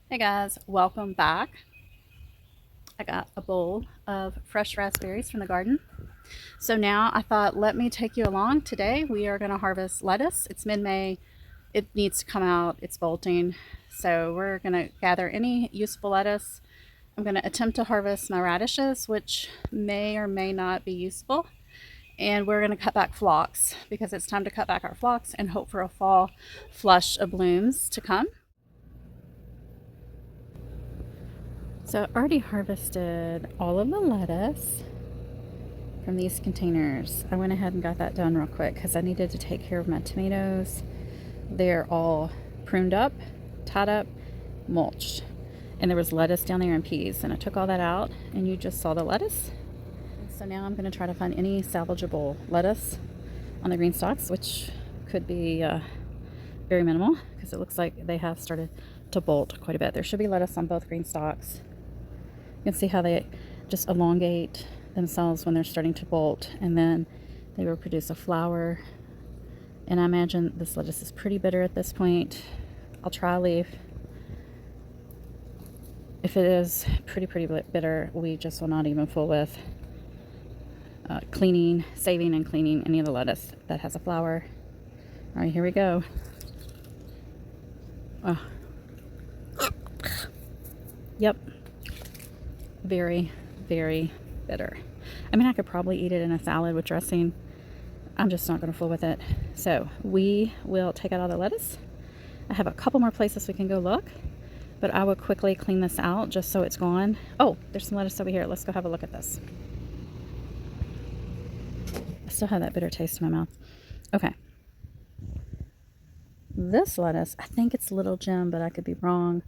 Hey guys, welcome back. I got a bowl of fresh raspberries from the garden. So now I thought, let me take you along. Today we are going to harvest lettuce. It's mid May, it needs to come out, it's bolting. So we're going to gather any useful lettuce. I'm going to attempt to harvest my radishes, which may or may not be useful. And we're going to cut back phlox because it's time to cut back our phlox and hope for a fall flush of blooms to come. So I've already harvested all of the lettuce from these containers. I went ahead and got that done real quick because I needed to take care of my tomatoes. They're all pruned up, tied up, mulched. And there was lettuce down there and peas. And I took all that out and you just saw the lettuce. So now I'm going to try to find any salvageable lettuce on the green stalks, which could be very minimal because it looks like they have started to bolt quite a bit. There should be lettuce on both green stalks. You can see how they just elongate themselves when they're starting to bolt, and then they will produce a flower. And I imagine this lettuce is pretty bitter at this point. I'll try a leaf. If it is pretty bitter, we just will not even fool with saving and cleaning any of the lettuce that has a flower. All right, here we go. Oh. Yep. Very bitter. I mean, I could probably eat it in a salad with dressing. I'm just not going to fool with it. So we will take out all the lettuce. I have a couple more places we can go look, but I will quickly clean this out just so it's gone. Oh, there's some lettuce over here. Let's go have a look at this. I still have that bitter taste in my mouth. Okay. This lettuce, I think it's Little Jim, but I could be wrong.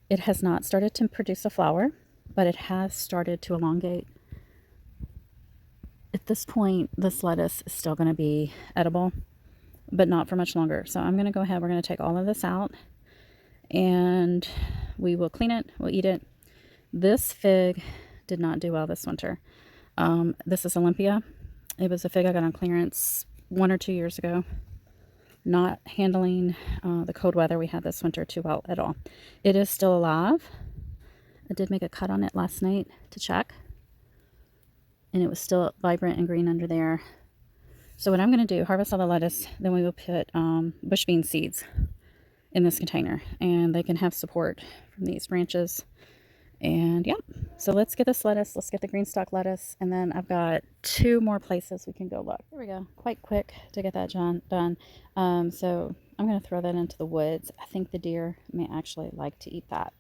It has not started to produce a flower, but it has started to elongate. At this point, this lettuce is still going to be edible, but not for much longer. So I'm going to go ahead. We're going to take all of this out and we will clean it. We'll eat it. This fig did not do well this winter. This is Olympia. It was a fig I got on clearance 1 or 2 years ago. Not handling the cold weather we had this winter too well at all. It is still alive. I did make a cut on it last night to check, and it was still vibrant and green under there. So what I'm going to do, harvest all the lettuce, then we will put bush bean seeds in this container, and they can have support from these branches. And yeah, so let's get this lettuce. Let's get the green stalk lettuce, and then I've got 2 more places we can go look. Here we go. Quite quick to get that done. So I'm going to throw that into the woods. I think the deer may actually like to eat that.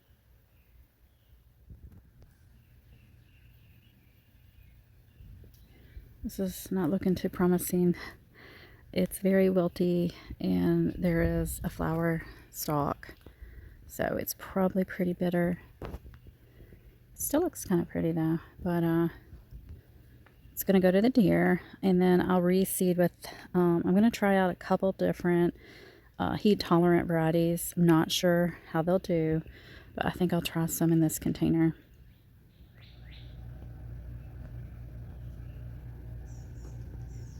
This is not looking too promising. It's very wilty, and there is a flower stalk, so it's probably pretty bitter. Still looks kind of pretty though, but it's going to go to the deer, and then I'll reseed with, I'm going to try out a couple different heat tolerant varieties. I'm not sure how they'll do, but I think I'll try some in this container.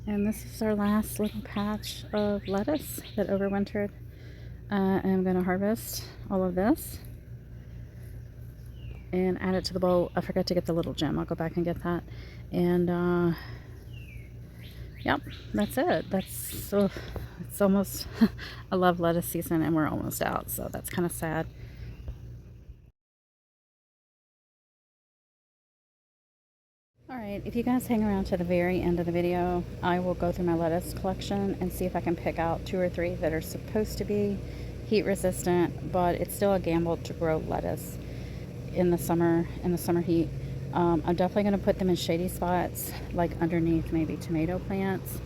And this is our last little patch of lettuce that overwintered. I'm going to harvest all of this and add it to the bowl. I forgot to get the Little Gem. I'll go back and get that. And yep, that's it. It's almost I love lettuce season, and we're almost out, so that's kind of sad. Alright, if you guys hang around to the very end of the video, I will go through my lettuce collection and see if I can pick out 2 or 3 that are supposed to be heat resistant, but it's still a gamble to grow lettuce in the summer heat. I'm definitely going to put them in shady spots, like underneath maybe tomato plants.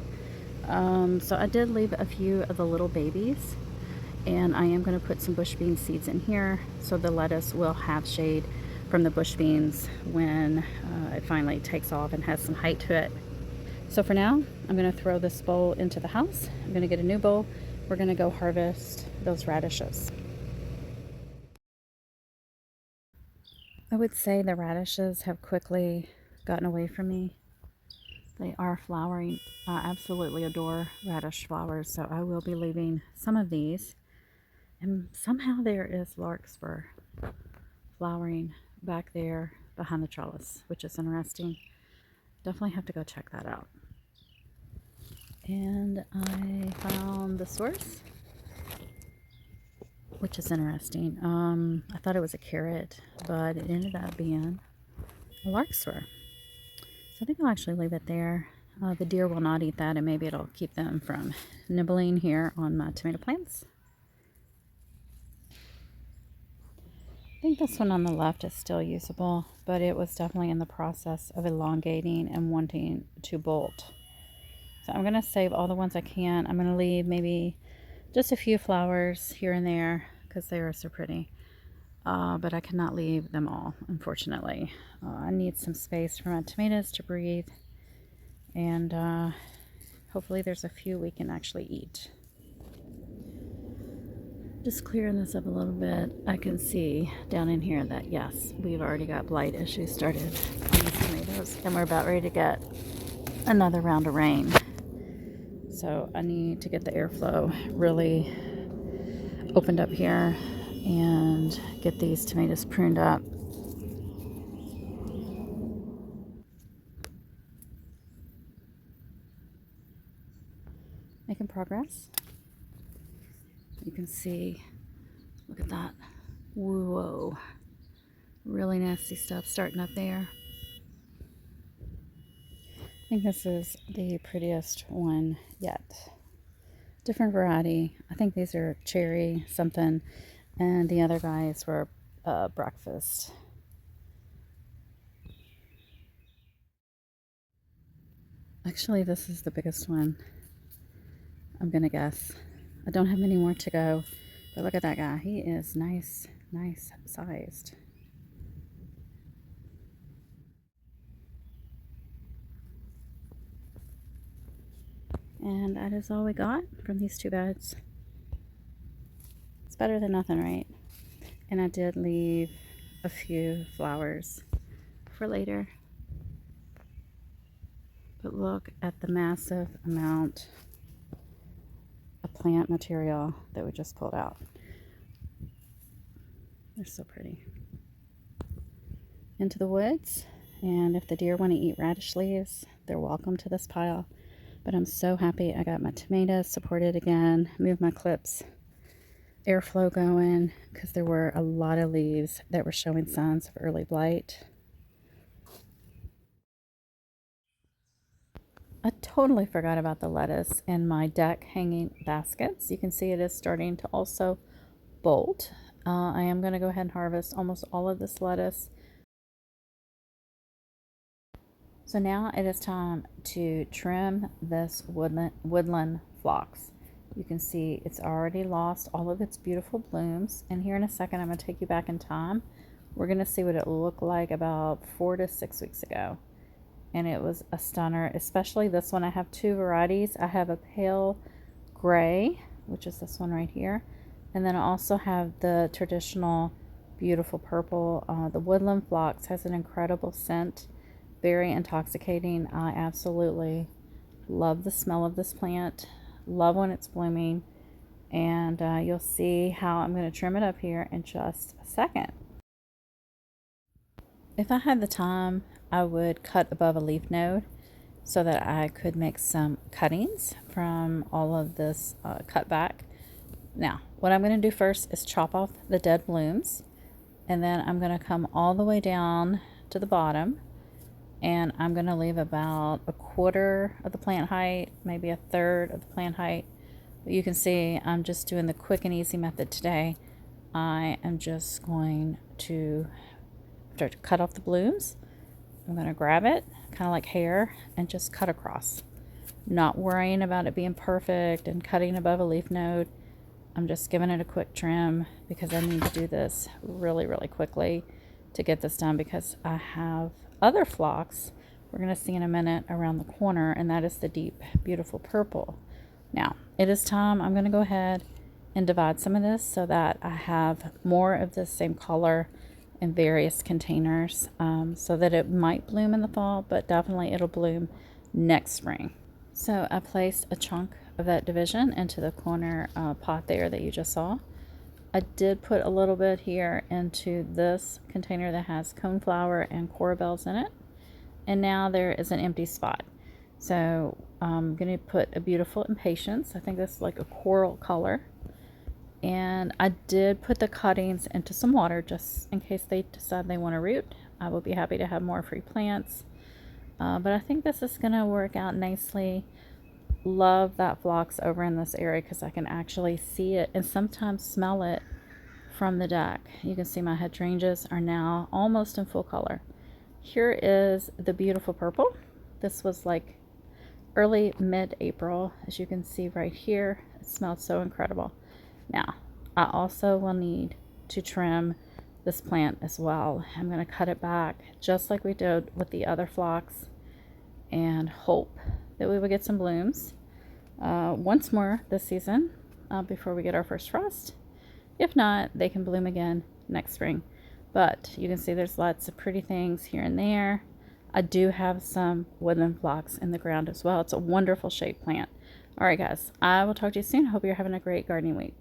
So I did leave a few of the little babies, and I am going to put some bush bean seeds in here so the lettuce will have shade from the bush beans when it finally takes off and has some height to it. So for now, I'm going to throw this bowl into the house. I'm going to get a new bowl. We're going to go harvest those radishes. I would say the radishes have quickly gotten away from me. They are flowering. I absolutely adore radish flowers, so I will be leaving some of these. And somehow there is larkspur flowering back there behind the trellis, which is interesting. Definitely have to go check that out. And I found the source, which is interesting. I thought it was a carrot, but it ended up being a larkspur. So I think I'll actually leave it there. The deer will not eat that, and maybe it'll keep them from nibbling here on my tomato plants. I think this one on the left is still usable, but it was definitely in the process of elongating and wanting to bolt. So I'm going to save all the ones I can. I'm going to leave maybe just a few flowers here and there because they are so pretty. But I cannot leave them all, unfortunately. I need some space for my tomatoes to breathe. And hopefully there's a few we can actually eat. Just clearing this up a little bit, I can see down in here that yes, we've already got blight issues started on the tomatoes, and we're about ready to get another round of rain. So I need to get the airflow really opened up here and get these tomatoes pruned up. Making progress. You can see, look at that. Whoa. Really nasty stuff starting up there. I think this is the prettiest one yet. Different variety. I think these are cherry something, and the other guys were breakfast. Actually, this is the biggest one, I'm gonna guess. I don't have many more to go, but look at that guy. He is nice sized. And that is all we got from these two beds. It's better than nothing, right? And I did leave a few flowers for later. But look at the massive amount of plant material that we just pulled out. They're so pretty. Into the woods, and if the deer want to eat radish leaves, they're welcome to this pile. But I'm so happy I got my tomatoes supported again, moved my clips, airflow going, because there were a lot of leaves that were showing signs of early blight. I totally forgot about the lettuce in my deck hanging baskets. You can see it is starting to also bolt. I am going to go ahead and harvest almost all of this lettuce. So now it is time to trim this woodland phlox. You can see it's already lost all of its beautiful blooms. And here in a second, I'm going to take you back in time. We're going to see what it looked like about 4 to 6 weeks ago. And it was a stunner, especially this one. I have two varieties. I have a pale gray, which is this one right here. And then I also have the traditional beautiful purple. The woodland phlox has an incredible scent. Very intoxicating. I absolutely love the smell of this plant. Love when it's blooming. And you'll see how I'm going to trim it up here in just a second. If I had the time, I would cut above a leaf node so that I could make some cuttings from all of this cutback. Now, what I'm going to do first is chop off the dead blooms, and then I'm going to come all the way down to the bottom, and I'm going to leave about a quarter of the plant height, maybe a third of the plant height. But you can see I'm just doing the quick and easy method today. I am just going to start to cut off the blooms. I'm going to grab it, kind of like hair, and just cut across. Not worrying about it being perfect and cutting above a leaf node. I'm just giving it a quick trim because I need to do this really quickly to get this done, because I have other phlox we're going to see in a minute around the corner, and that is the deep, beautiful purple. Now, it is time. I'm going to go ahead and divide some of this so that I have more of the same color in various containers, so that it might bloom in the fall, but definitely it'll bloom next spring. So I placed a chunk of that division into the corner pot there that you just saw. I did put a little bit here into this container that has coneflower and coral bells in it. And now there is an empty spot. So I'm going to put a beautiful impatiens. I think this is like a coral color. And I did put the cuttings into some water just in case they decide they want to root. I will be happy to have more free plants. But I think this is going to work out nicely. Love that phlox over in this area because I can actually see it and sometimes smell it from the deck. You can see my hydrangeas are now almost in full color. Here is the beautiful purple. This was like early mid-April, as you can see right here. It smells so incredible. Now I also will need to trim this plant as well. I'm going to cut it back just like we did with the other phlox and hope that we will get some blooms once more this season before we get our first frost. If not, they can bloom again next spring. But you can see there's lots of pretty things here and there. I do have some woodland phlox in the ground as well. It's a wonderful shade plant. All right, guys, I will talk to you soon. Hope you're having a great gardening week.